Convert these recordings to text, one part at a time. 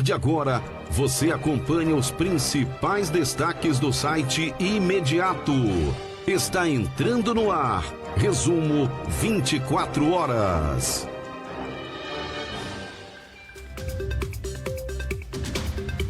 de agora, você acompanha os principais destaques do site Imediato. Está entrando no ar. Resumo 24 horas.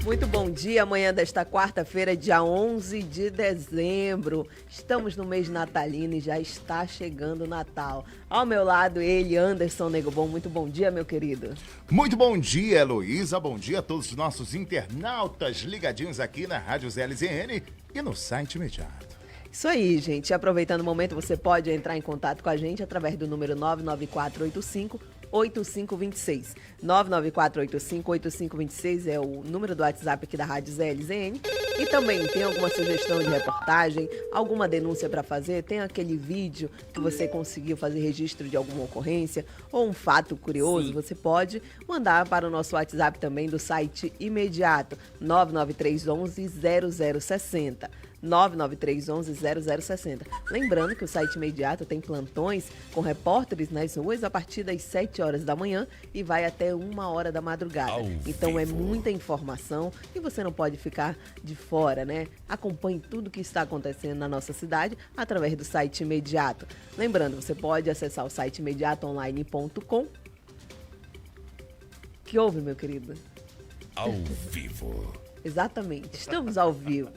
Muito bom dia, amanhã desta quarta-feira, dia 11 de dezembro. Estamos no mês natalino e já está chegando o Natal. Ao meu lado, ele, Anderson Negobon. Muito bom dia, meu querido. Muito bom dia, Heloísa. Bom dia a todos os nossos internautas ligadinhos aqui na Rádio ZLZN e no site Imediato. Isso aí, gente. Aproveitando o momento, você pode entrar em contato com a gente através do número 99485-8526. 99485-8526 é o número do WhatsApp aqui da Rádio ZLZN. E também tem alguma sugestão de reportagem, alguma denúncia para fazer, tem aquele vídeo que você conseguiu fazer registro de alguma ocorrência ou um fato curioso, você pode mandar para o nosso WhatsApp também do site Imediato, 99311-0060. 99311-0060. Lembrando que o site Imediato tem plantões com repórteres nas ruas a partir das 7 horas da manhã e vai até 1 hora da madrugada. Então é muita informação e você não pode ficar de fora, né? Acompanhe tudo que está acontecendo na nossa cidade através do site Imediato. Lembrando, você pode acessar o site imediatoonline.com. Que houve, meu querido? Ao vivo. Exatamente, estamos ao vivo.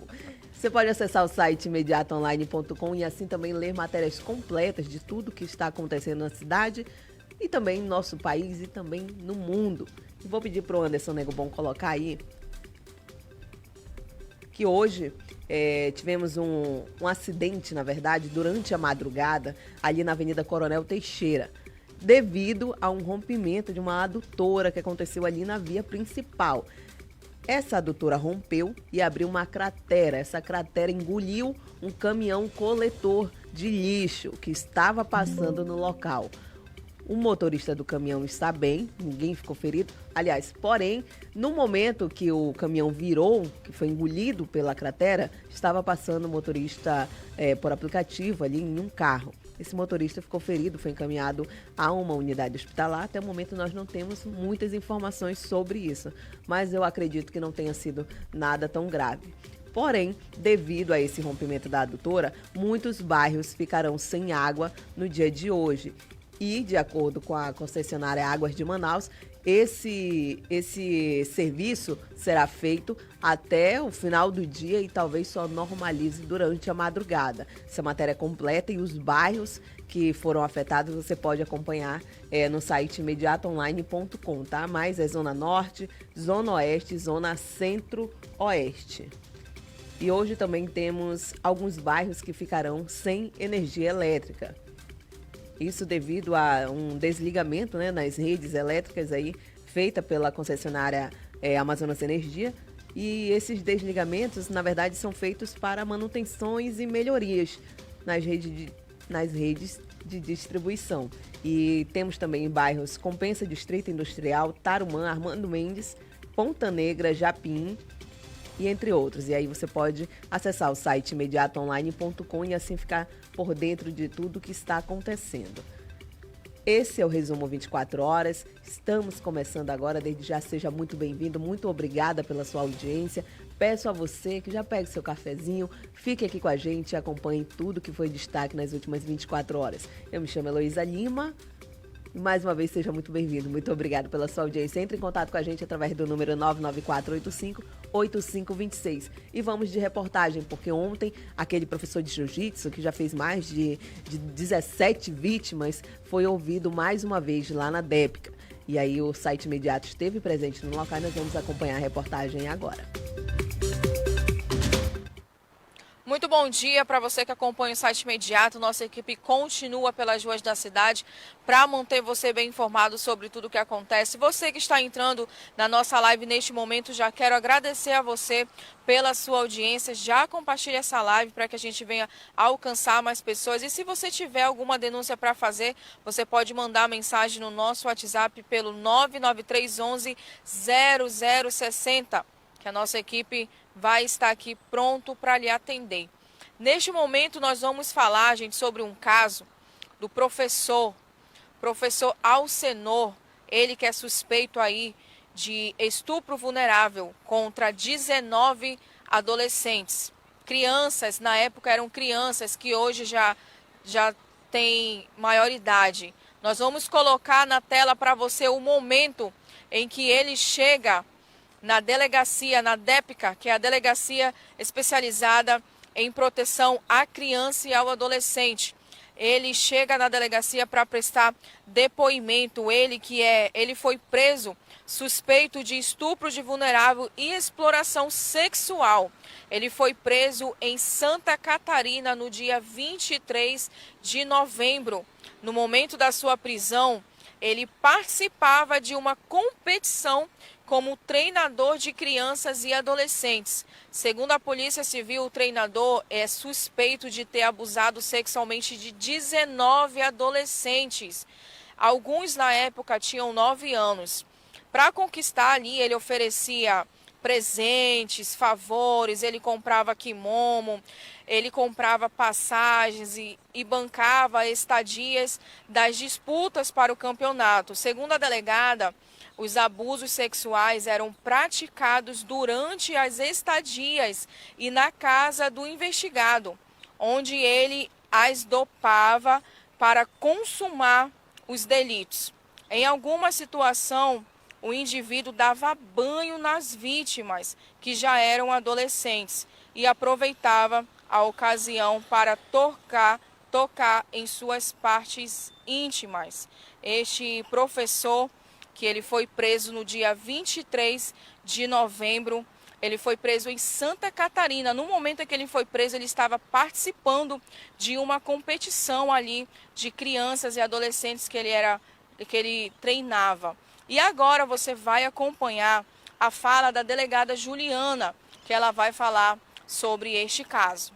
Você pode acessar o site imediatoonline.com e assim também ler matérias completas de tudo que está acontecendo na cidade e também no nosso país e também no mundo. E vou pedir para o Anderson Negobon colocar aí que hoje tivemos um acidente, na verdade, durante a madrugada ali na Avenida Coronel Teixeira, devido a um rompimento de uma adutora que aconteceu ali na via principal. Essa adutora rompeu e abriu uma cratera. Essa cratera engoliu um caminhão coletor de lixo que estava passando no local. O motorista do caminhão está bem, ninguém ficou ferido. Aliás, porém, no momento que o caminhão virou, que foi engolido pela cratera, estava passando o motorista por aplicativo ali em um carro. Esse motorista ficou ferido, foi encaminhado a uma unidade hospitalar. Até o momento nós não temos muitas informações sobre isso, mas eu acredito que não tenha sido nada tão grave. Porém, devido a esse rompimento da adutora, muitos bairros ficarão sem água no dia de hoje. E, de acordo com a concessionária Águas de Manaus, esse serviço será feito até o final do dia e talvez só normalize durante a madrugada. Essa matéria é completa e os bairros que foram afetados você pode acompanhar no site imediatoonline.com, tá? Mas é Zona Norte, Zona Oeste, Zona Centro-Oeste. E hoje também temos alguns bairros que ficarão sem energia elétrica. Isso devido a um desligamento, né, nas redes elétricas aí, feita pela concessionária Amazonas Energia. E esses desligamentos, na verdade, são feitos para manutenções e melhorias nas redes de distribuição. E temos também bairros Compensa, Distrito Industrial, Tarumã, Armando Mendes, Ponta Negra, Japim e entre outros. E aí você pode acessar o site imediatoonline.com e assim ficar por dentro de tudo que está acontecendo. Esse é o Resumo 24 Horas. Estamos começando agora. Desde já, seja muito bem-vindo. Muito obrigada pela sua audiência. Peço a você que já pegue seu cafezinho, fique aqui com a gente e acompanhe tudo que foi destaque nas últimas 24 horas. Eu me chamo Heloísa Lima. Mais uma vez, seja muito bem-vindo. Muito obrigado pela sua audiência. Entre em contato com a gente através do número 99485-8526. E vamos de reportagem, porque ontem aquele professor de jiu-jitsu, que já fez mais de 17 vítimas, foi ouvido mais uma vez lá na DEPCA. E aí o site Imediato esteve presente no local e nós vamos acompanhar a reportagem agora. Muito bom dia para você que acompanha o site Imediato. Nossa equipe continua pelas ruas da cidade para manter você bem informado sobre tudo o que acontece. Você que está entrando na nossa live neste momento, já quero agradecer a você pela sua audiência. Já compartilhe essa live para que a gente venha alcançar mais pessoas. E se você tiver alguma denúncia para fazer, você pode mandar mensagem no nosso WhatsApp pelo 99311-0060, que a nossa equipe vai estar aqui pronto para lhe atender. Neste momento nós vamos falar, gente, sobre um caso do professor Alcenor, ele que é suspeito aí de estupro vulnerável contra 19 adolescentes. Crianças, na época eram crianças que hoje já têm maior idade. Nós vamos colocar na tela para você o momento em que ele chega na delegacia, na DEPCA, que é a Delegacia Especializada em Proteção à Criança e ao Adolescente. Ele chega na delegacia para prestar depoimento. Ele foi preso suspeito de estupro de vulnerável e exploração sexual. Ele foi preso em Santa Catarina no dia 23 de novembro. No momento da sua prisão, ele participava de uma competição como treinador de crianças e adolescentes. Segundo a Polícia Civil, o treinador é suspeito de ter abusado sexualmente de 19 adolescentes. Alguns na época tinham 9 anos. Para conquistar ali, ele oferecia presentes, favores, ele comprava kimono, ele comprava passagens e bancava estadias das disputas para o campeonato. Segundo a delegada, os abusos sexuais eram praticados durante as estadias e na casa do investigado, onde ele as dopava para consumar os delitos. Em alguma situação, o indivíduo dava banho nas vítimas, que já eram adolescentes, e aproveitava a ocasião para tocar em suas partes íntimas. Este professor, que ele foi preso no dia 23 de novembro, ele foi preso em Santa Catarina. No momento em que ele foi preso, ele estava participando de uma competição ali de crianças e adolescentes que ele treinava. E agora você vai acompanhar a fala da delegada Juliana, que ela vai falar sobre este caso.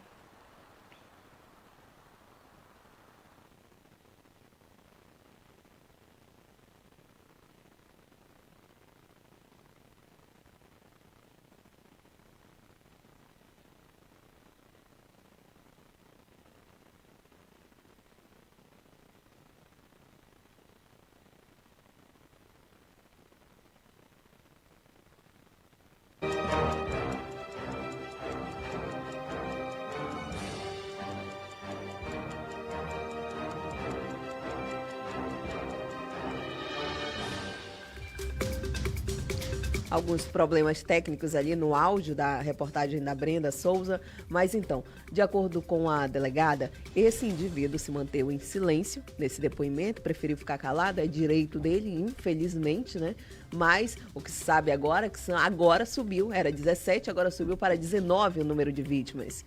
Alguns problemas técnicos ali no áudio da reportagem da Brenda Souza, mas então, de acordo com a delegada, esse indivíduo se manteve em silêncio nesse depoimento, preferiu ficar calado, é direito dele, infelizmente, né? Mas o que se sabe agora é que agora subiu, era 17, agora subiu para 19 o número de vítimas.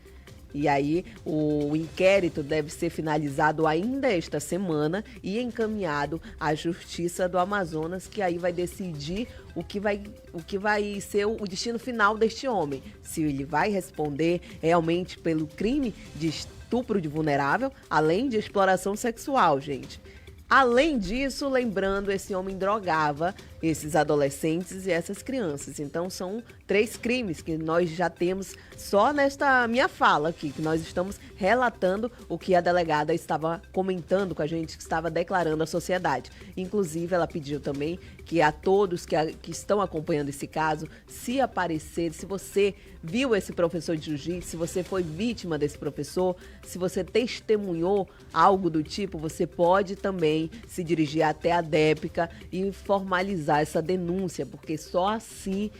E aí o inquérito deve ser finalizado ainda esta semana e encaminhado à Justiça do Amazonas, que aí vai decidir o que vai ser o destino final deste homem. Se ele vai responder realmente pelo crime de estupro de vulnerável, além de exploração sexual, gente. Além disso, lembrando, esse homem drogava esses adolescentes e essas crianças. Então, são 3 crimes que nós já temos só nesta minha fala aqui, que nós estamos relatando o que a delegada estava comentando com a gente, que estava declarando à sociedade. Inclusive, ela pediu também que a todos que estão acompanhando esse caso, se aparecer, se você viu esse professor de jiu-jitsu, se você foi vítima desse professor, se você testemunhou algo do tipo, você pode também se dirigir até a DEPCA e formalizar essa denúncia, porque só assim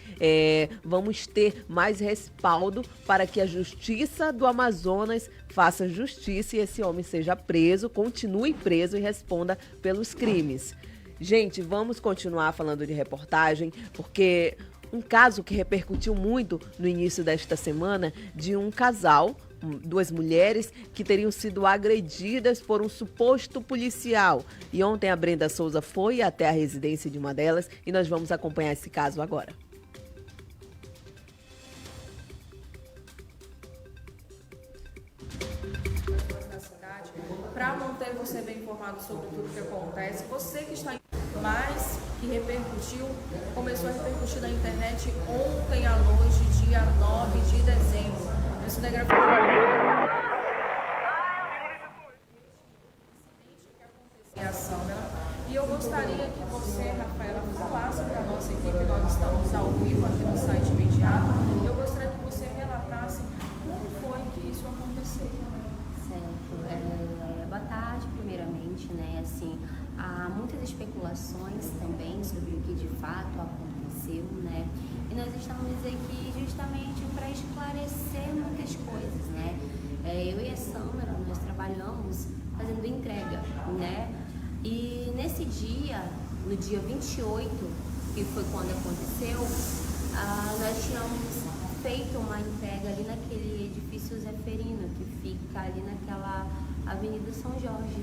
vamos ter mais respaldo para que a Justiça do Amazonas faça justiça e esse homem seja preso, continue preso e responda pelos crimes. Gente, vamos continuar falando de reportagem, porque um caso que repercutiu muito no início desta semana, de um casal, 2 mulheres que teriam sido agredidas por um suposto policial. E ontem a Brenda Souza foi até a residência de uma delas e nós vamos acompanhar esse caso agora. Para manter você bem informado sobre tudo que acontece, você que está mais que repercutiu, começou a repercutir na internet ontem à noite, dia 9 de dezembro. Eu sou e eu gostaria que você, Rafaela, falasse para a nossa equipe, nós aqui no site imediato. Eu gostaria que você relatasse como foi que isso aconteceu. Certo. Boa tarde, primeiramente, né? Assim, há muitas especulações também sobre o que de fato aconteceu, né? E nós estamos aqui justamente para esclarecer muitas coisas, né? Eu e a Sâmara, nós trabalhamos fazendo entrega, né? E nesse dia, no dia 28, que foi quando aconteceu, nós tínhamos feito uma entrega ali naquele edifício Zeferino, que fica ali naquela Avenida São Jorge.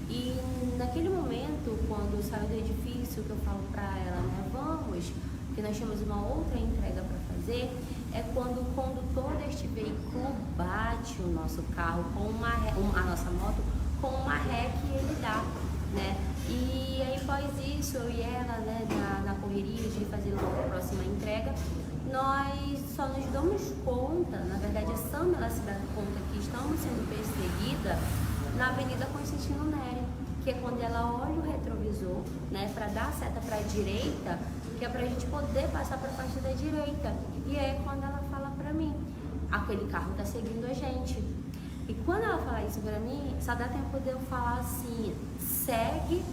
E naquele momento, quando saiu do edifício, que eu falo para ela, né, vamos, que nós tínhamos uma outra entrega para fazer, é quando o condutor deste veículo bate o nosso carro, a nossa moto, com uma ré que ele dá, né? E aí após isso, eu e ela, né, na correria de fazer logo a próxima entrega, nós só nos damos conta, na verdade a Sam, ela se dá conta que estamos sendo perseguida na Avenida Constantino Neri, que é quando ela olha o retrovisor, né, para dar a seta para a direita, que é para a gente poder passar para a parte da direita. E é quando ela fala para mim, aquele carro está seguindo a gente. E quando ela fala isso para mim, só dá tempo de eu falar assim, segue,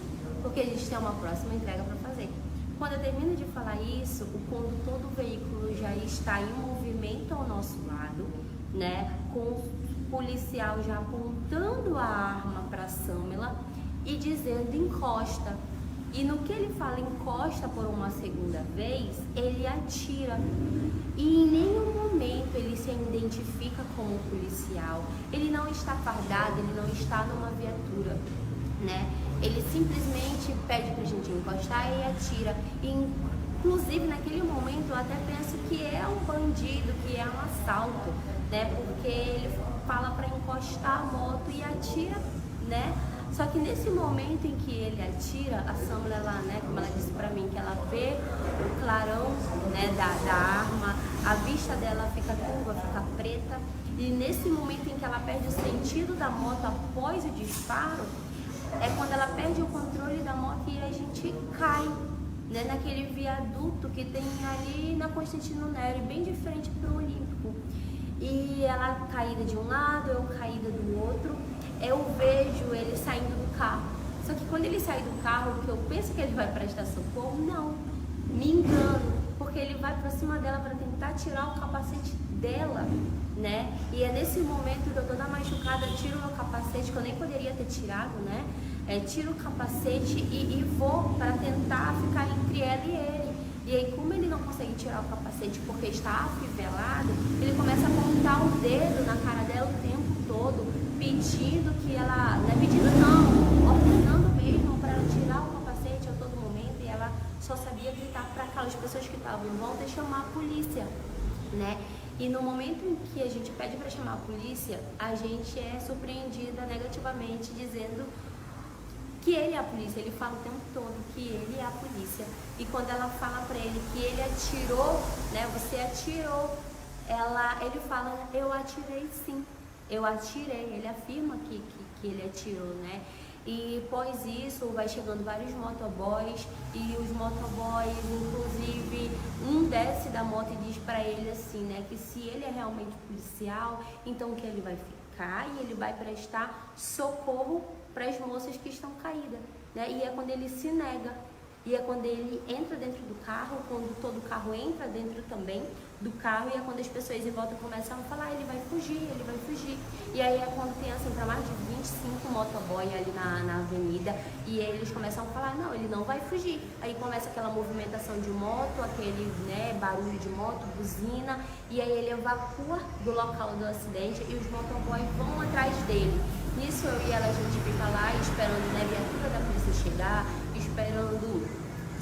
porque a gente tem uma próxima entrega para fazer. Quando eu termino de falar isso, o condutor do veículo já está em movimento ao nosso lado, né, com o policial já apontando a arma para a Sâmela e dizendo encosta. E no que ele fala encosta por uma segunda vez, ele atira. E em nenhum momento ele se identifica como policial. Ele não está fardado, ele não está numa viatura, né? Ele simplesmente pede pra gente encostar e atira. E, inclusive, naquele momento, eu até penso que é um bandido, que é um assalto, né? Porque ele fala para encostar a moto e atira, né? Só que nesse momento em que ele atira, a Sâmara, ela, né, como ela disse pra mim, que ela vê o clarão, né, da arma, a vista dela fica turva, fica preta, e nesse momento em que ela perde o sentido da moto após o disparo, é quando ela perde o controle da moto e a gente cai, né, naquele viaduto que tem ali na Constantino Neri, bem de frente pro Olímpico. E ela caída de um lado, eu caída do outro. Eu vejo ele saindo do carro. Só que quando ele sai do carro, que eu penso que ele vai prestar socorro, não. Me engano, porque ele vai pra cima dela para tentar tirar o capacete dela, né? E é nesse momento que eu tô na machucada, tiro o meu capacete, que eu nem poderia ter tirado, né? Tiro o capacete e vou para tentar ficar entre ela e ele. E aí, como ele não consegue tirar o capacete porque está afivelado, ele começa a apontar o dedo na cara dela o tempo todo, pedindo que ela, não é pedindo não, ordenando mesmo para ela tirar o capacete a todo momento, e ela só sabia gritar para aquelas pessoas que estavam em volta e chamar a polícia, né? E no momento em que a gente pede para chamar a polícia, a gente é surpreendida negativamente dizendo que ele é a polícia. Ele fala o tempo todo que ele é a polícia. E quando ela fala para ele que ele atirou, né, você atirou, ele fala, eu atirei sim, eu atirei. Ele afirma que ele atirou, né? E após isso, vai chegando vários motoboys, e os motoboys, inclusive, um desce da moto e diz para ele assim, né, que se ele é realmente policial, então que ele vai ficar e ele vai prestar socorro para as moças que estão caídas, né? E é quando ele se nega, e é quando ele entra dentro do carro, quando todo o carro entra dentro também do carro, e é quando as pessoas em volta começam a falar, ele vai fugir, ele vai fugir. E aí é quando tem assim, para mais de 25 motoboy ali na avenida, e aí eles começam a falar, não, ele não vai fugir. Aí começa aquela movimentação de moto, aquele, né, barulho de moto, buzina, e aí ele evacua do local do acidente e os motoboys vão atrás dele. Nisso eu e ela, a gente fica lá esperando, né, a viatura da polícia chegar, esperando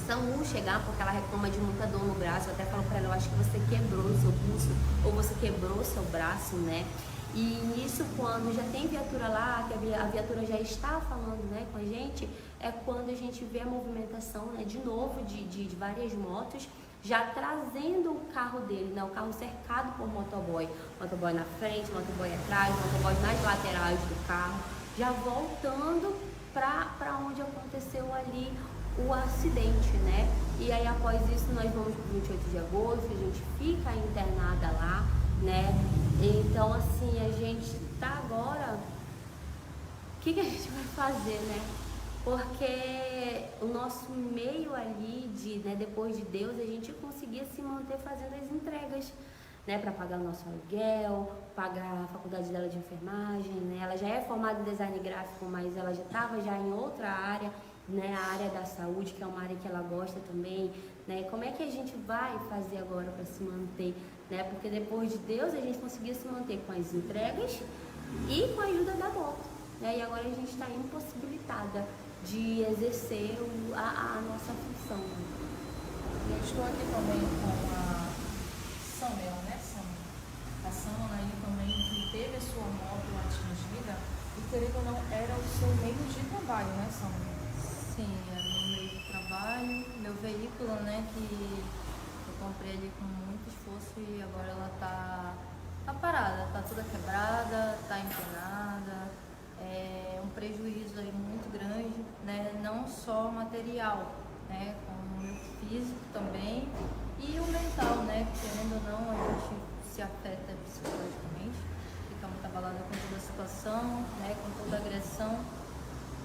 SAMU chegar, porque ela reclama de muita dor no braço. Eu até falo pra ela, eu acho que você quebrou o seu pulso, ou você quebrou o seu braço, né? E nisso, quando já tem viatura lá, que a viatura já está falando, né, com a gente, é quando a gente vê a movimentação, né, de novo, de várias motos, já trazendo o carro dele, né, o carro cercado por motoboy. Motoboy na frente, motoboy atrás, motoboy nas laterais do carro, já voltando para onde aconteceu ali o acidente, né? E aí após isso nós vamos para o 28 de agosto, a gente fica internada lá, né? Então assim, a gente tá agora, o que a gente vai fazer, né? Porque o nosso meio ali, né, depois de Deus, a gente conseguia se manter fazendo as entregas, né, para pagar o nosso aluguel, pagar a faculdade dela de enfermagem, né? Ela já é formada em design gráfico, mas ela já estava já em outra área, né, a área da saúde, que é uma área que ela gosta também, né? Como é que a gente vai fazer agora para se manter, né? Porque depois de Deus a gente conseguia se manter com as entregas e com a ajuda da moto, né? E agora a gente está impossibilitada de exercer a nossa função. Eu estou aqui também com a Samela, né, Samela? A Samela aí também que teve a sua moto atingida e, querendo ou não, era o seu meio de trabalho, né, Samela? Sim, é meu meio de trabalho, meu veículo, né, que eu comprei ali com muito esforço e agora ela tá parada, tá toda quebrada, tá empinada. É um prejuízo aí muito grande, né? Não só material, né? Como o físico também e o mental, né? Querendo ou não, a gente se afeta psicologicamente, fica muito abalada com toda a situação, né? Com toda a agressão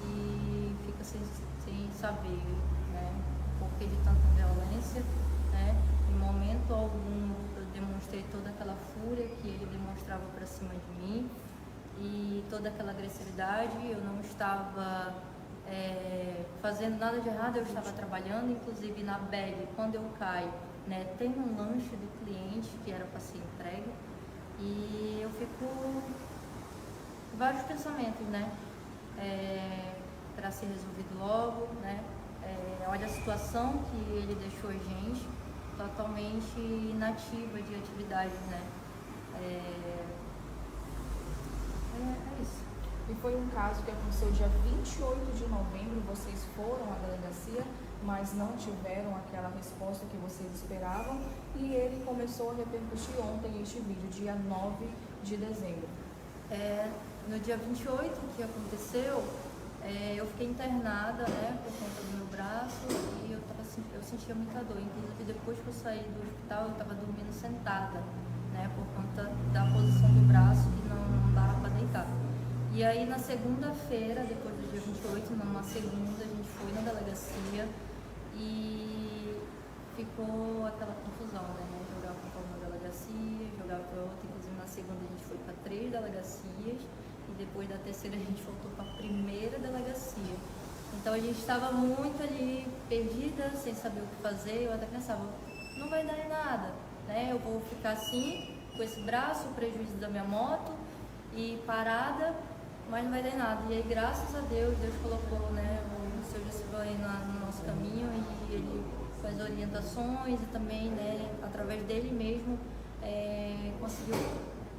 e fica sem saber, né? O porquê de tanta violência, né? Em momento algum eu demonstrei toda aquela fúria que ele demonstrava para cima de mim. E toda aquela agressividade, eu não estava fazendo nada de errado, eu estava trabalhando, inclusive na bag, quando eu caio, né, tem um lanche do cliente que era para ser entregue e eu fico com vários pensamentos, né, para ser resolvido logo, né, olha a situação que ele deixou a gente totalmente inativa de atividades, né. É isso. E foi um caso que aconteceu dia 28 de novembro, vocês foram à delegacia, mas não tiveram aquela resposta que vocês esperavam, e ele começou a repercutir ontem este vídeo, dia 9 de dezembro. No dia 28 que aconteceu, eu fiquei internada, né, por conta do meu braço e eu sentia muita dor. Inclusive depois que eu saí do hospital eu estava dormindo sentada, né, por conta da posição do braço que não dava para deitar. E aí na segunda-feira, depois do dia 28, numa segunda, a gente foi na delegacia e ficou aquela confusão, né? Jogava para uma delegacia, jogava para outra, inclusive na segunda a gente foi para 3 delegacias e depois da terceira a gente voltou para a primeira delegacia. Então a gente estava muito ali perdida, sem saber o que fazer. Eu até pensava, não vai dar em nada, né? Eu vou ficar assim, com esse braço, o prejuízo da minha moto e parada, mas não vai dar em nada. E aí, graças a Deus, Deus colocou, né, o seu Jacibão aí no nosso caminho e ele faz orientações e também, né, através dele mesmo, conseguiu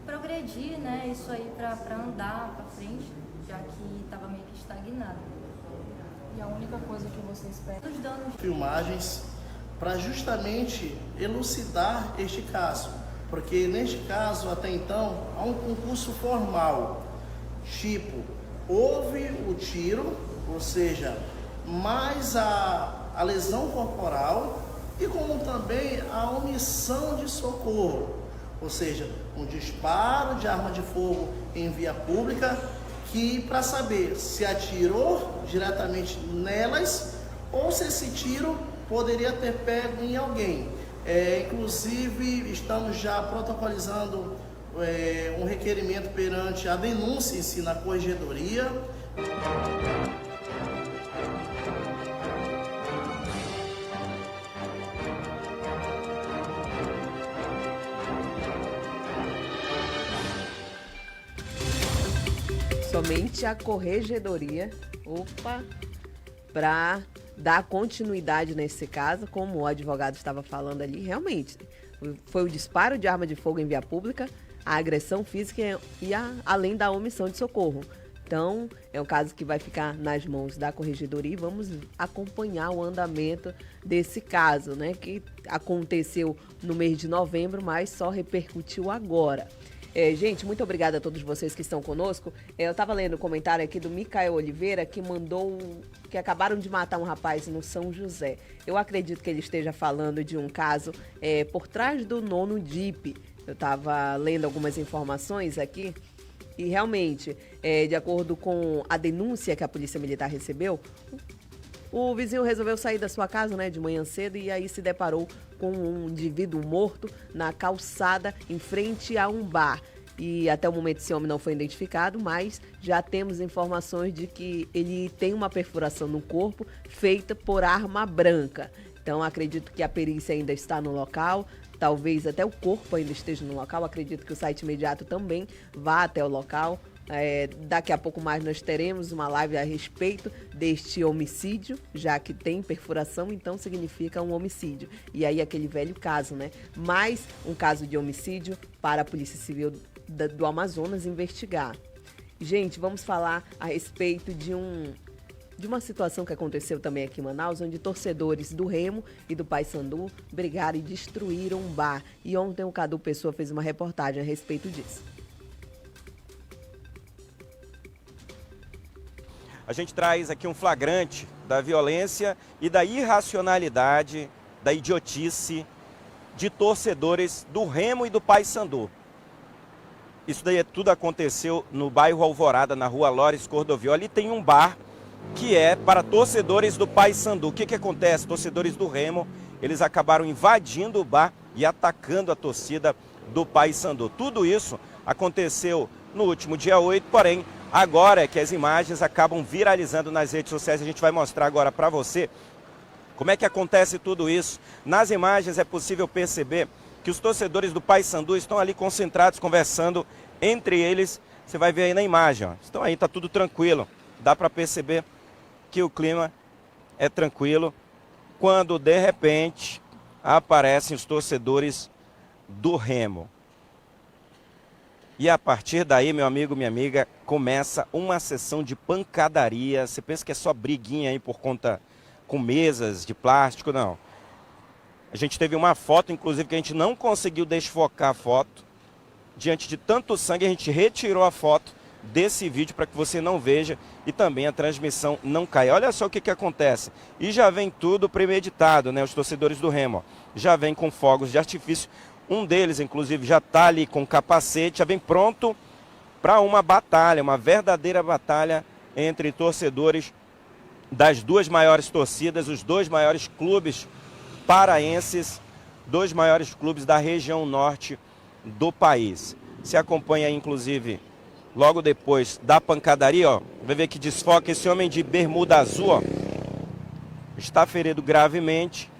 progredir, né, isso aí para andar para frente, já que estava meio que estagnado. E a única coisa que você espera... Os danos... Filmagens para justamente elucidar este caso, porque neste caso, até então, há um concurso formal, tipo, houve o tiro, ou seja, mais a lesão corporal e como também a omissão de socorro, ou seja, um disparo de arma de fogo em via pública, que para saber se atirou diretamente nelas ou se esse tiro poderia ter pego em alguém. Inclusive, estamos já protocolizando um requerimento perante a denúncia em si na corregedoria. Somente a corregedoria, para dar continuidade nesse caso, como o advogado estava falando ali, realmente foi o disparo de arma de fogo em via pública, a agressão física além da omissão de socorro. Então, é um caso que vai ficar nas mãos da corregedoria e vamos acompanhar o andamento desse caso, né, que aconteceu no mês de novembro, mas só repercutiu agora. Gente, muito obrigada a todos vocês que estão conosco. Eu estava lendo o comentário aqui do Micael Oliveira, que porque acabaram de matar um rapaz no São José. Eu acredito que ele esteja falando de um caso por trás do 9º DIP. Eu estava lendo algumas informações aqui e realmente, de acordo com a denúncia que a Polícia Militar recebeu, o vizinho resolveu sair da sua casa, né, de manhã cedo, e aí se deparou com um indivíduo morto na calçada em frente a um bar. E até o momento esse homem não foi identificado, mas já temos informações de que ele tem uma perfuração no corpo feita por arma branca. Então acredito que a perícia ainda está no local, talvez até o corpo ainda esteja no local. Acredito que o site imediato também vá até o local. Daqui a pouco mais nós teremos uma live a respeito deste homicídio, já que tem perfuração, então significa um homicídio. E aí aquele velho caso, né? Mais um caso de homicídio para a Polícia Civil do Amazonas investigar. Gente, vamos falar a respeito de uma situação que aconteceu também aqui em Manaus, onde torcedores do Remo e do Paysandu brigaram e destruíram um bar. E ontem o Cadu Pessoa fez uma reportagem a respeito disso. A gente traz aqui um flagrante da violência e da irracionalidade, da idiotice de torcedores do Remo e do Paysandu. Isso daí tudo aconteceu no bairro Alvorada, na rua Lores Cordovil. Ali tem um bar que é para torcedores do Paysandu. O que acontece? Torcedores do Remo, eles acabaram invadindo o bar e atacando a torcida do Paysandu. Tudo isso aconteceu no último dia 8, porém, agora é que as imagens acabam viralizando nas redes sociais. A gente vai mostrar agora para você como é que acontece tudo isso. Nas imagens é possível perceber que os torcedores do Paysandu estão ali concentrados, conversando entre eles. Você vai ver aí na imagem, ó. Estão aí, tá tudo tranquilo. Dá para perceber que o clima é tranquilo quando, de repente, aparecem os torcedores do Remo. E a partir daí, meu amigo, minha amiga, começa uma sessão de pancadaria. Você pensa que é só briguinha aí por conta com mesas de plástico? Não. A gente teve uma foto, inclusive, que a gente não conseguiu desfocar a foto. Diante de tanto sangue, a gente retirou a foto desse vídeo para que você não veja e também a transmissão não caia. Olha só o que acontece. E já vem tudo premeditado, né? Os torcedores do Remo, ó, já vem com fogos de artifício. Um deles, inclusive, já está ali com capacete, já vem pronto para uma batalha, uma verdadeira batalha entre torcedores das duas maiores torcidas, os dois maiores clubes paraenses, dois maiores clubes da região norte do país. Se acompanha aí, inclusive, logo depois da pancadaria, ó, vai ver que desfoca esse homem de bermuda azul, ó, está ferido gravemente.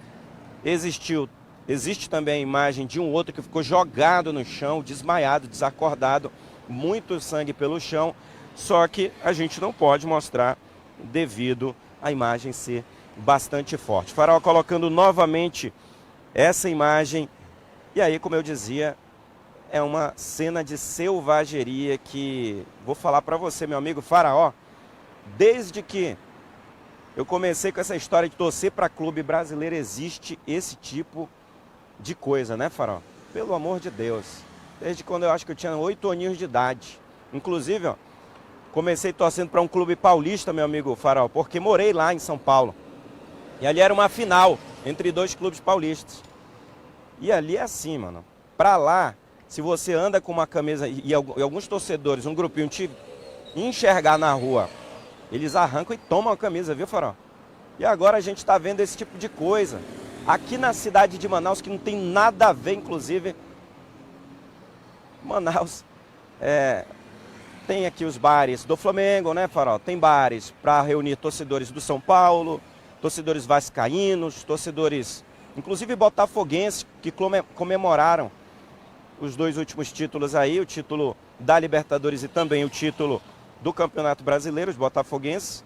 Existe também a imagem de um outro que ficou jogado no chão, desmaiado, desacordado, muito sangue pelo chão, só que a gente não pode mostrar devido à imagem ser bastante forte. Farol colocando novamente essa imagem, e aí, como eu dizia, é uma cena de selvageria que, vou falar para você, meu amigo Faraó, desde que eu comecei com essa história de torcer para clube brasileiro, existe esse tipo de coisa, né, Faraó? Pelo amor de Deus. Desde quando eu acho que eu tinha 8 aninhos de idade. Inclusive, ó, comecei torcendo para um clube paulista, meu amigo Faraó, porque morei lá em São Paulo. E ali era uma final entre dois clubes paulistas. E ali é assim, mano. Pra lá, se você anda com uma camisa e alguns torcedores, um grupinho te enxergar na rua, eles arrancam e tomam a camisa, viu, Faraó? E agora a gente está vendo esse tipo de coisa. Aqui na cidade de Manaus, que não tem nada a ver, inclusive, Manaus tem aqui os bares do Flamengo, né, Faraó? Tem bares para reunir torcedores do São Paulo, torcedores vascaínos, torcedores, inclusive botafoguenses, que comemoraram os dois últimos títulos aí, o título da Libertadores e também o título do Campeonato Brasileiro, os botafoguenses.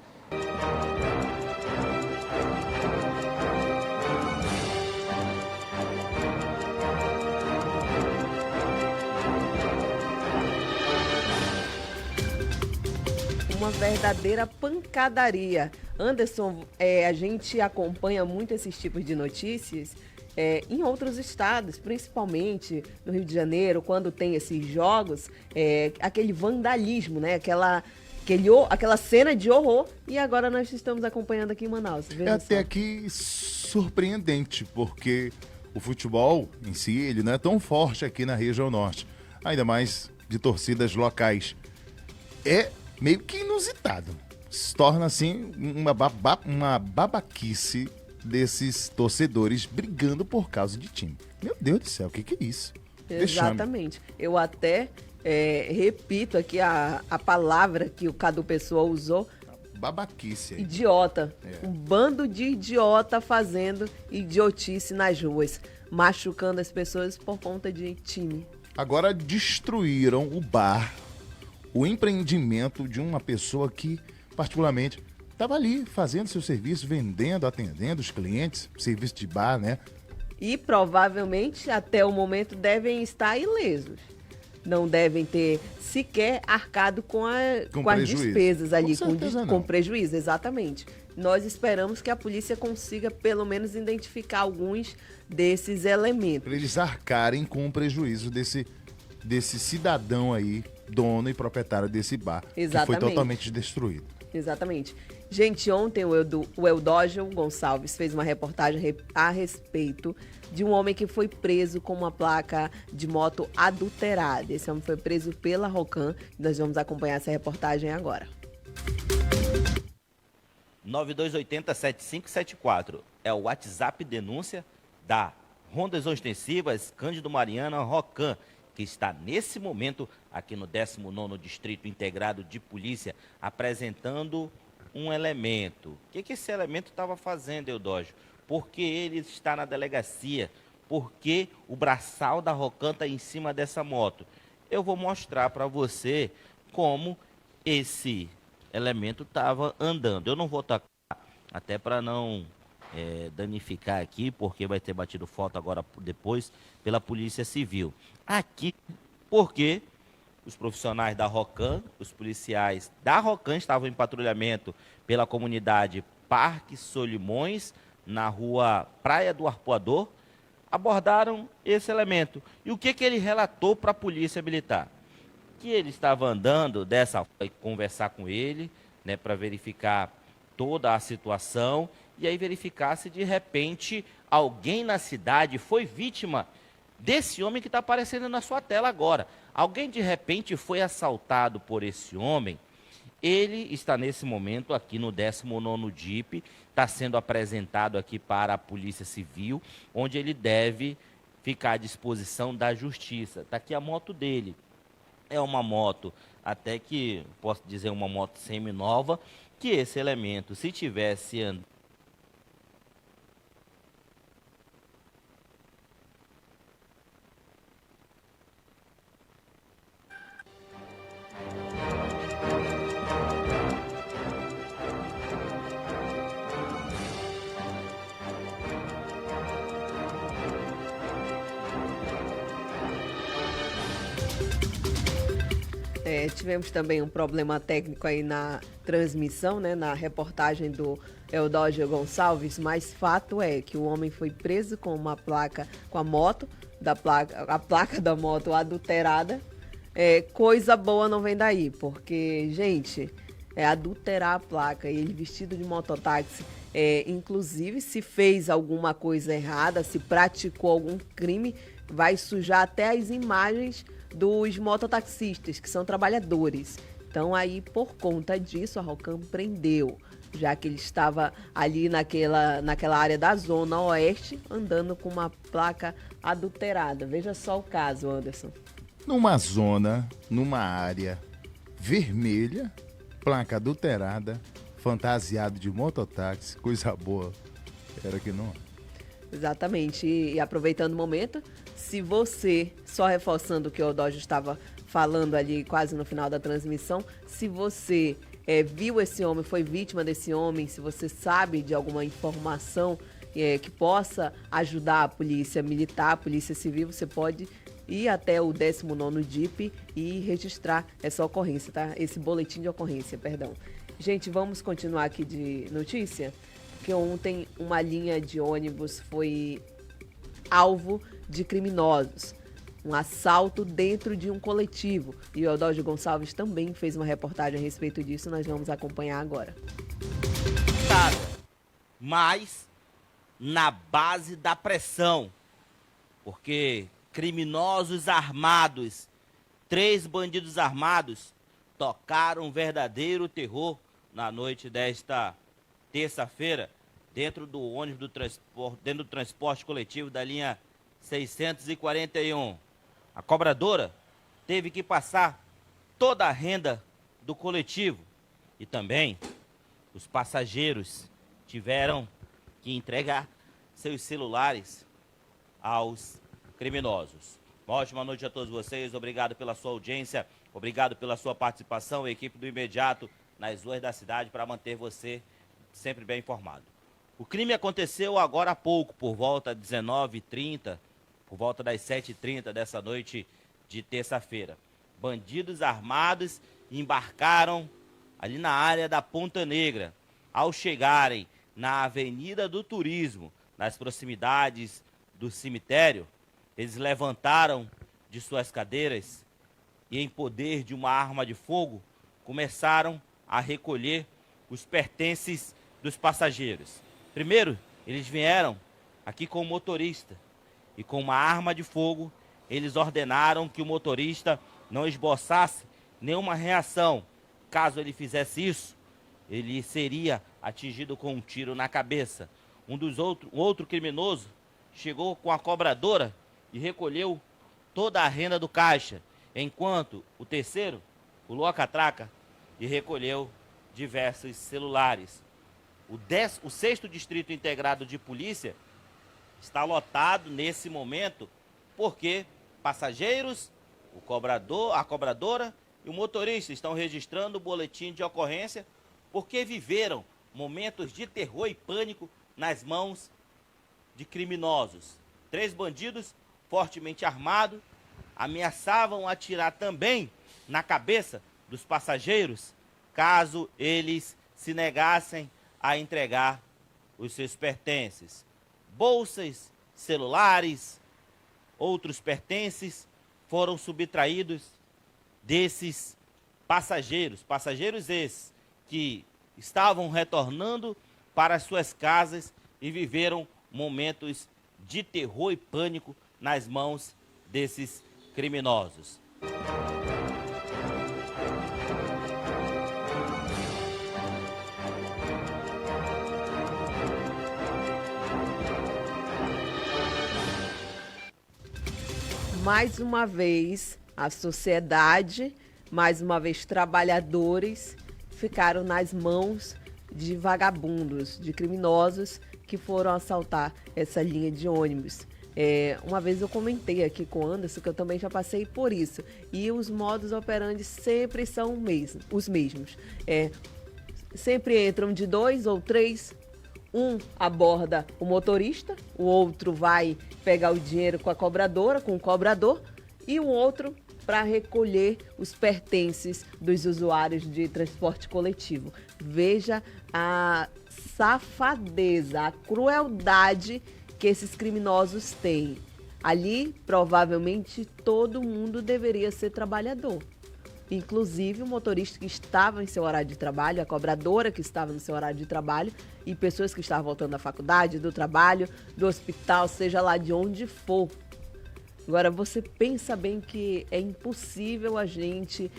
Uma verdadeira pancadaria. Anderson, a gente acompanha muito esses tipos de notícias em outros estados, principalmente no Rio de Janeiro, quando tem esses jogos, aquele vandalismo, né? aquela cena de horror, e agora nós estamos acompanhando aqui em Manaus. É até aqui surpreendente, porque o futebol em si, ele não é tão forte aqui na região norte, ainda mais de torcidas locais. É meio que inusitado. Se torna, assim, uma babaquice desses torcedores brigando por causa de time. Meu Deus do céu, o que é isso? Exatamente. Eu até repito aqui a palavra que o Cadu Pessoa usou. Babaquice aí. Idiota. Um bando de idiota fazendo idiotice nas ruas, machucando as pessoas por conta de time. Agora destruíram o bar, o empreendimento de uma pessoa que, particularmente, estava ali fazendo seu serviço, vendendo, atendendo os clientes, serviço de bar, né? E provavelmente, até o momento, devem estar ilesos. Não devem ter sequer arcado com as despesas ali, com prejuízo, exatamente. Nós esperamos que a polícia consiga, pelo menos, identificar alguns desses elementos. Para eles arcarem com o prejuízo desse cidadão aí, dono e proprietário desse bar, exatamente, que foi totalmente destruído. Exatamente. Gente, ontem o Eudógio Gonçalves fez uma reportagem a respeito de um homem que foi preso com uma placa de moto adulterada. Esse homem foi preso pela Rocan. Nós vamos acompanhar essa reportagem agora. 9280-7574 é o WhatsApp denúncia da Rondas Ostensivas Cândido Mariana Rocan, que está nesse momento aqui no 19º Distrito Integrado de Polícia, apresentando um elemento. O que esse elemento estava fazendo, Eudógio? Por que ele está na delegacia? Por que o braçal da Rocan está em cima dessa moto? Eu vou mostrar para você como esse elemento estava andando. Eu não vou tocar, até para não danificar aqui, porque vai ter batido foto agora depois pela Polícia Civil. Aqui, porque os profissionais da Rocan, os policiais da Rocan estavam em patrulhamento pela comunidade Parque Solimões, na rua Praia do Arpoador, abordaram esse elemento. E o que ele relatou para a Polícia Militar? Que ele estava andando dessa forma, conversar com ele, né, para verificar toda a situação, e aí verificar se de repente alguém na cidade foi vítima desse homem que está aparecendo na sua tela agora. Alguém de repente foi assaltado por esse homem. Ele está nesse momento aqui no 19º DIP, está sendo apresentado aqui para a Polícia Civil, onde ele deve ficar à disposição da Justiça. Está aqui a moto dele. É uma moto, até que, posso dizer, uma moto semi-nova, que esse elemento, se tivesse andado, Tivemos também um problema técnico aí na transmissão, né, na reportagem do Eudógio Gonçalves, mas fato é que o homem foi preso com uma placa, com a placa da moto adulterada. Coisa boa não vem daí, porque, gente, adulterar a placa e ele vestido de mototáxi, inclusive se fez alguma coisa errada, se praticou algum crime, vai sujar até as imagens dos mototaxistas, que são trabalhadores. Então, aí, por conta disso, a Rocan prendeu, já que ele estava ali naquela área da Zona Oeste, andando com uma placa adulterada. Veja só o caso, Anderson. Numa zona, numa área vermelha, placa adulterada, fantasiado de mototáxi, coisa boa. Era que não. Exatamente. E aproveitando o momento, se você, só reforçando o que o Eudógio estava falando ali quase no final da transmissão, se você viu esse homem, foi vítima desse homem, se você sabe de alguma informação que possa ajudar a polícia militar, a polícia civil, você pode ir até o 19º DIP e registrar essa ocorrência, tá? Esse boletim de ocorrência, perdão. Gente, vamos continuar aqui de notícia, porque ontem uma linha de ônibus foi alvo de criminosos. um assalto dentro de um coletivo. E o Eudógio Gonçalves também fez uma reportagem a respeito disso, nós vamos acompanhar agora. Mas na base da pressão, porque criminosos armados, 3 bandidos armados, tocaram um verdadeiro terror na noite desta terça-feira, dentro do ônibus dentro do transporte coletivo da linha 641. A cobradora teve que passar toda a renda do coletivo e também os passageiros tiveram que entregar seus celulares aos criminosos. Uma ótima noite a todos vocês, obrigado pela sua audiência, obrigado pela sua participação, a equipe do Imediato nas ruas da cidade para manter você sempre bem informado. O crime aconteceu agora há pouco, por volta das 19h30, por volta das 7h30 dessa noite de terça-feira. Bandidos armados embarcaram ali na área da Ponta Negra. Ao chegarem na Avenida do Turismo, nas proximidades do cemitério, eles levantaram de suas cadeiras e, em poder de uma arma de fogo, começaram a recolher os pertences dos passageiros. Primeiro, eles vieram aqui com o motorista e, com uma arma de fogo, eles ordenaram que o motorista não esboçasse nenhuma reação. Caso ele fizesse isso, ele seria atingido com um tiro na cabeça. Um outro criminoso chegou com a cobradora e recolheu toda a renda do caixa, enquanto o terceiro pulou a catraca e recolheu diversos celulares. O 6º Distrito Integrado de Polícia está lotado nesse momento porque passageiros, a cobradora e o motorista estão registrando o boletim de ocorrência porque viveram momentos de terror e pânico nas mãos de criminosos. 3 bandidos fortemente armados ameaçavam atirar também na cabeça dos passageiros caso eles se negassem a entregar os seus pertences. Bolsas, celulares, outros pertences foram subtraídos desses passageiros. Passageiros esses que estavam retornando para as suas casas e viveram momentos de terror e pânico nas mãos desses criminosos. Mais uma vez, a sociedade, mais uma vez, trabalhadores ficaram nas mãos de vagabundos, de criminosos que foram assaltar essa linha de ônibus. Uma vez eu comentei aqui com o Anderson que eu também já passei por isso. E os modus operandi sempre são os mesmos. Sempre entram de 2 ou 3. Um aborda o motorista, o outro vai pegar o dinheiro com a cobradora, com o cobrador, e o outro para recolher os pertences dos usuários de transporte coletivo. Veja a safadeza, a crueldade que esses criminosos têm. Ali, provavelmente, todo mundo deveria ser trabalhador. Inclusive o motorista que estava em seu horário de trabalho, a cobradora que estava no seu horário de trabalho e pessoas que estavam voltando da faculdade, do trabalho, do hospital, seja lá de onde for. Agora, você pensa bem que é impossível a gente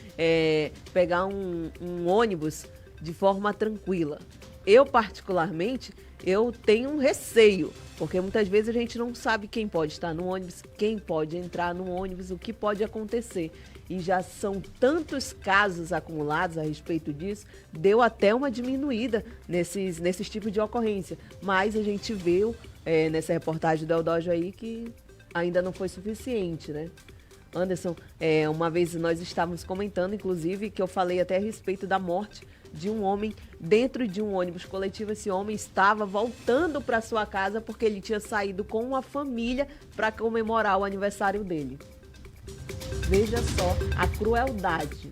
pegar um ônibus de forma tranquila. Eu, particularmente, eu tenho um receio, porque muitas vezes a gente não sabe quem pode estar no ônibus, quem pode entrar no ônibus, o que pode acontecer. E já são tantos casos acumulados a respeito disso, deu até uma diminuída nesses tipos de ocorrência. Mas a gente viu nessa reportagem do Eudógio aí que ainda não foi suficiente, né? Anderson, uma vez nós estávamos comentando, inclusive, que eu falei até a respeito da morte de um homem dentro de um ônibus coletivo. Esse homem estava voltando para sua casa porque ele tinha saído com uma família para comemorar o aniversário dele. Veja só a crueldade.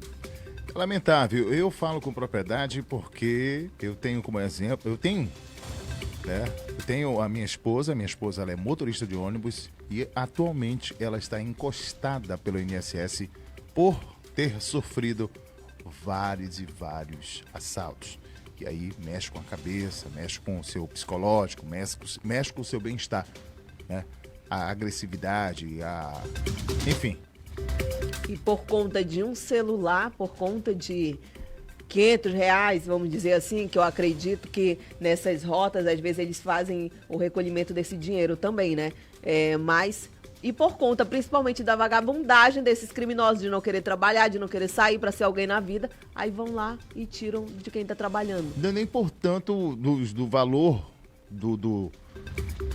Lamentável. Eu falo com propriedade porque eu tenho como exemplo, eu tenho né? Eu tenho a minha esposa ela é motorista de ônibus e atualmente ela está encostada pelo INSS por ter sofrido vários e vários assaltos. E aí mexe com a cabeça, mexe com o seu psicológico, mexe com o seu bem-estar, né? A agressividade, enfim. E por conta de um celular, por conta de R$ 500, vamos dizer assim, que eu acredito que nessas rotas, às vezes, eles fazem o recolhimento desse dinheiro também, né? Mas, e por conta, principalmente, da vagabundagem desses criminosos, de não querer trabalhar, de não querer sair para ser alguém na vida, aí vão lá e tiram de quem está trabalhando. Não é nem por tanto do valor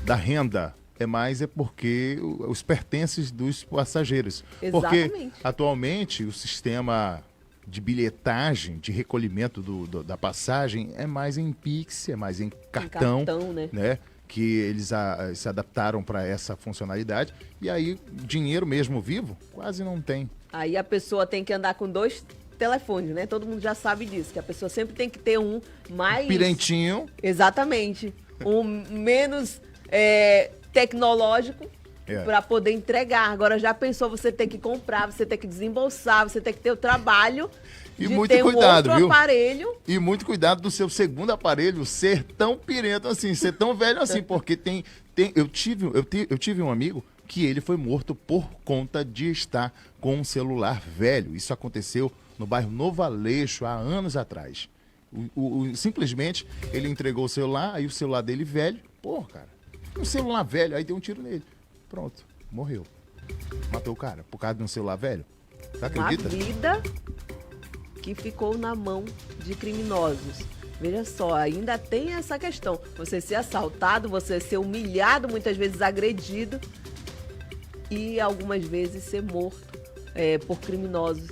da renda, é porque os pertences dos passageiros. Exatamente. Porque, atualmente, o sistema de bilhetagem, de recolhimento da passagem é mais em Pix, é mais em cartão, né? Que eles se adaptaram para essa funcionalidade. E aí, dinheiro mesmo vivo, quase não tem. Aí a pessoa tem que andar com 2 telefones, né? Todo mundo já sabe disso, que a pessoa sempre tem que ter um mais... Pirentinho. Exatamente. Um menos tecnológico para poder entregar. Agora, já pensou você ter que comprar, você ter que desembolsar, você ter que ter o trabalho e de muito ter cuidado, um outro viu? aparelho. E muito cuidado do seu segundo aparelho ser tão pirento assim, ser tão velho assim, porque eu tive um amigo que ele foi morto por conta de estar com um celular velho. Isso aconteceu no bairro Novo Aleixo há anos atrás. Simplesmente ele entregou o celular, aí o celular dele velho, cara, um celular velho, aí deu um tiro nele. Pronto, morreu. Matou o cara por causa de um celular velho. Você acredita? Uma vida que ficou na mão de criminosos. Veja só, ainda tem essa questão. Você ser assaltado, você ser humilhado, muitas vezes agredido e algumas vezes ser morto por criminosos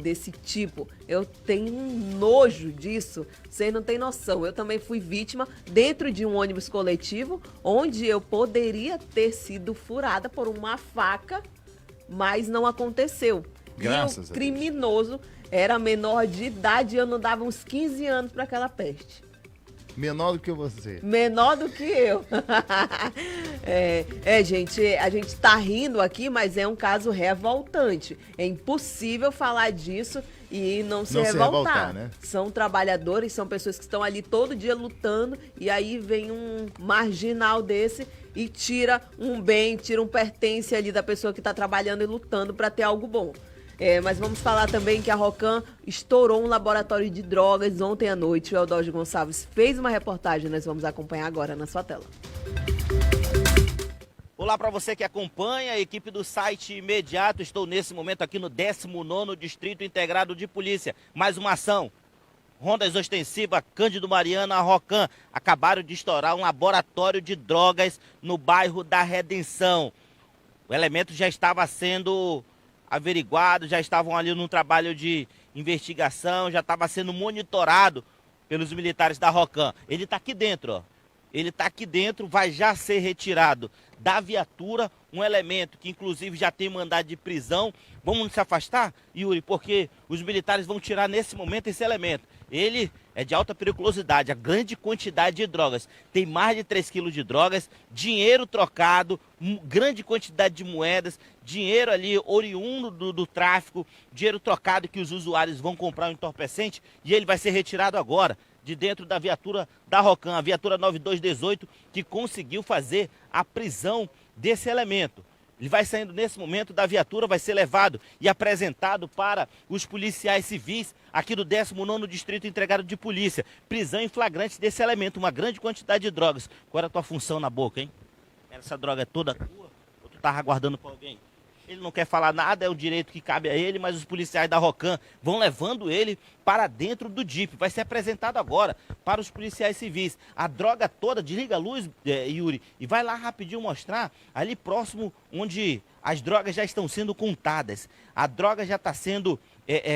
desse tipo. Eu tenho um nojo disso, você não tem noção. Eu também fui vítima dentro de um ônibus coletivo, onde eu poderia ter sido furada por uma faca, mas não aconteceu. Graças e o criminoso era menor de idade e eu não dava uns 15 anos para aquela peste. Menor do que você. Menor do que eu. Gente, a gente tá rindo aqui, mas é um caso revoltante. É impossível falar disso e não se revoltar. Né? São trabalhadores, são pessoas que estão ali todo dia lutando e aí vem um marginal desse e tira um bem, tira um pertence ali da pessoa que está trabalhando e lutando para ter algo bom. Mas vamos falar também que a Rocan estourou um laboratório de drogas ontem à noite. O Eudógio Gonçalves fez uma reportagem, nós vamos acompanhar agora na sua tela. Olá para você que acompanha a equipe do site Imediato. Estou nesse momento aqui no 19º Distrito Integrado de Polícia. Mais uma ação. Rondas Ostensiva, Cândido Mariana, Rocan acabaram de estourar um laboratório de drogas no bairro da Redenção. O elemento já estava sendo averiguado, já estavam ali num trabalho de investigação, já estava sendo monitorado pelos militares da Rocan. Ele está aqui dentro, ó. Ele está aqui dentro, vai já ser retirado da viatura, um elemento que inclusive já tem mandado de prisão. Vamos nos afastar, Yuri, porque os militares vão tirar nesse momento esse elemento. Ele é de alta periculosidade, a grande quantidade de drogas. Tem mais de 3 quilos de drogas, dinheiro trocado, grande quantidade de moedas, dinheiro ali oriundo do tráfico, dinheiro trocado que os usuários vão comprar um entorpecente e ele vai ser retirado agora de dentro da viatura da Rocan, a viatura 9218, que conseguiu fazer a prisão desse elemento. Ele vai saindo nesse momento da viatura, vai ser levado e apresentado para os policiais civis aqui do 19º Distrito Integrado de Polícia. Prisão em flagrante desse elemento, uma grande quantidade de drogas. Qual era a tua função na boca, hein? Essa droga é toda tua ou tu tava aguardando para alguém? Ele não quer falar nada, é o direito que cabe a ele, mas os policiais da Rocan vão levando ele para dentro do DIP. Vai ser apresentado agora para os policiais civis. A droga toda, desliga a luz, Yuri, e vai lá rapidinho mostrar ali próximo onde as drogas já estão sendo contadas. A droga já está sendo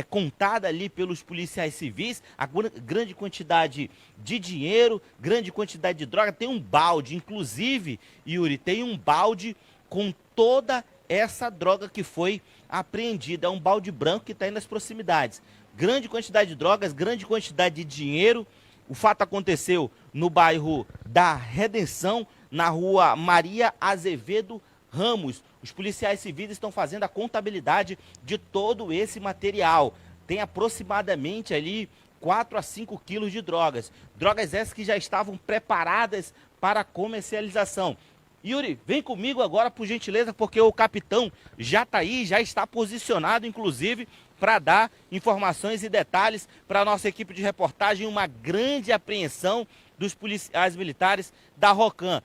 contada ali pelos policiais civis, a grande quantidade de dinheiro, grande quantidade de droga. Tem um balde, inclusive, Yuri, tem um balde com toda essa droga que foi apreendida. É um balde branco que está aí nas proximidades. Grande quantidade de drogas, grande quantidade de dinheiro O fato aconteceu no bairro da Redenção, na rua Maria Azevedo Ramos. Os policiais civis estão fazendo a contabilidade de todo esse material. Tem aproximadamente ali 4 a 5 quilos de drogas. Drogas essas que já estavam preparadas para comercialização. Yuri, vem comigo agora, por gentileza, porque o capitão já está aí, já está posicionado, inclusive, para dar informações e detalhes para a nossa equipe de reportagem. Uma grande apreensão dos policiais militares da ROCAM.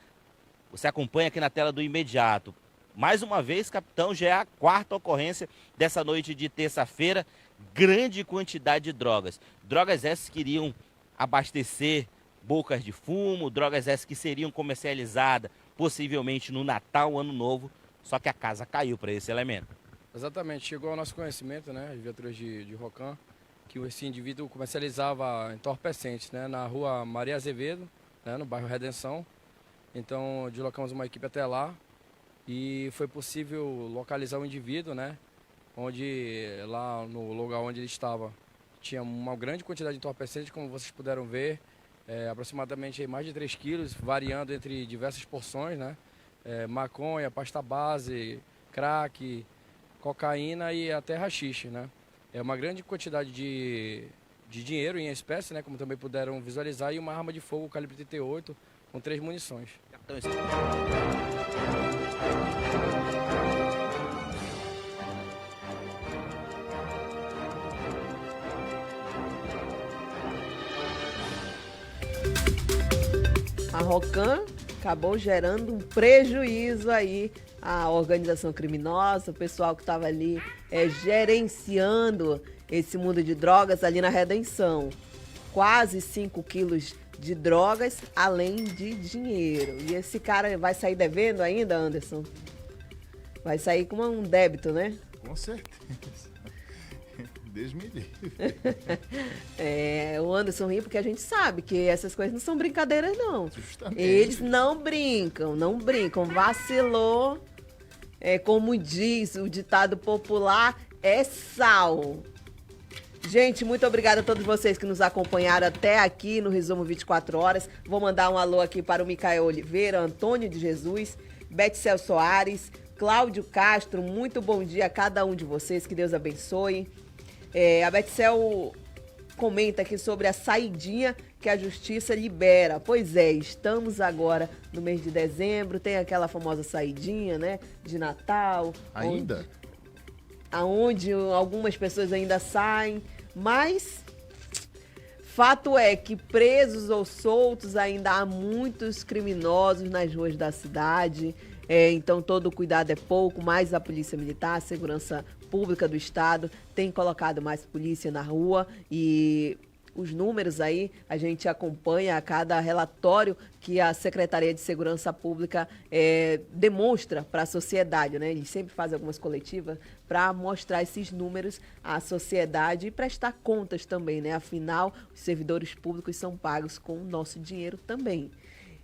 Você acompanha aqui na tela do imediato. Mais uma vez, capitão, já é a 4ª ocorrência dessa noite de terça-feira. Grande quantidade de drogas. Drogas essas que iriam abastecer bocas de fumo, drogas essas que seriam comercializadas possivelmente no Natal, Ano Novo, só que a casa caiu para esse elemento. Exatamente, chegou ao nosso conhecimento, né, as viaturas de ROCAM, que esse indivíduo comercializava entorpecentes, né, na rua Maria Azevedo, né, no bairro Redenção. Então, deslocamos uma equipe até lá e foi possível localizar o indivíduo, né, onde lá no lugar onde ele estava tinha uma grande quantidade de entorpecentes, como vocês puderam ver, aproximadamente mais de 3 quilos, variando entre diversas porções, né, maconha, pasta base, crack, cocaína e até haxixe, né. É uma grande quantidade de dinheiro em espécie, né, como também puderam visualizar, e uma arma de fogo calibre 38 com 3 munições. A ROCAM acabou gerando um prejuízo aí à organização criminosa, o pessoal que estava ali gerenciando esse mundo de drogas ali na Redenção. Quase 5 quilos de drogas, além de dinheiro. E esse cara vai sair devendo ainda, Anderson? Vai sair com um débito, né? Com certeza. Deus me livre. O Anderson ri porque a gente sabe que essas coisas não são brincadeiras, não. Justamente. Eles não brincam. Vacilou, como diz o ditado popular, é sal. Gente, muito obrigada a todos vocês que nos acompanharam até aqui no Resumo 24 Horas. Vou mandar um alô aqui para o Micael Oliveira, Antônio de Jesus, Betcel Soares, Cláudio Castro. Muito bom dia a cada um de vocês, que Deus abençoe. A Betcel comenta aqui sobre a saidinha que a Justiça libera. Pois é, estamos agora no mês de dezembro, tem aquela famosa saidinha, né, de Natal. Ainda? Onde algumas pessoas ainda saem, mas fato é que presos ou soltos ainda há muitos criminosos nas ruas da cidade. Então todo cuidado é pouco, mais a Polícia Militar, a Segurança Pública do Estado tem colocado mais polícia na rua e os números aí a gente acompanha a cada relatório que a Secretaria de Segurança Pública demonstra para a sociedade, né? Eles sempre fazem algumas coletivas para mostrar esses números à sociedade e prestar contas também, né? Afinal, os servidores públicos são pagos com o nosso dinheiro também.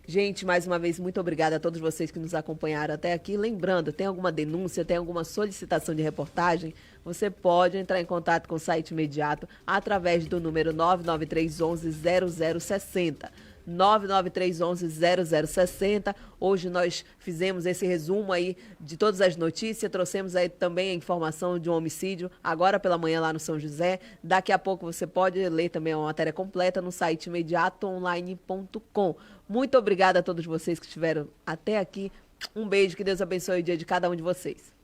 Gente, mais uma vez, muito obrigada a todos vocês que nos acompanharam até aqui. Lembrando, tem alguma denúncia, tem alguma solicitação de reportagem, você pode entrar em contato com o site imediato através do número 993110060. 993110060. Hoje nós fizemos esse resumo aí de todas as notícias, trouxemos aí também a informação de um homicídio, agora pela manhã lá no São José. Daqui a pouco você pode ler também a matéria completa no site imediatoonline.com. Muito obrigada a todos vocês que estiveram até aqui. Um beijo, que Deus abençoe o dia de cada um de vocês.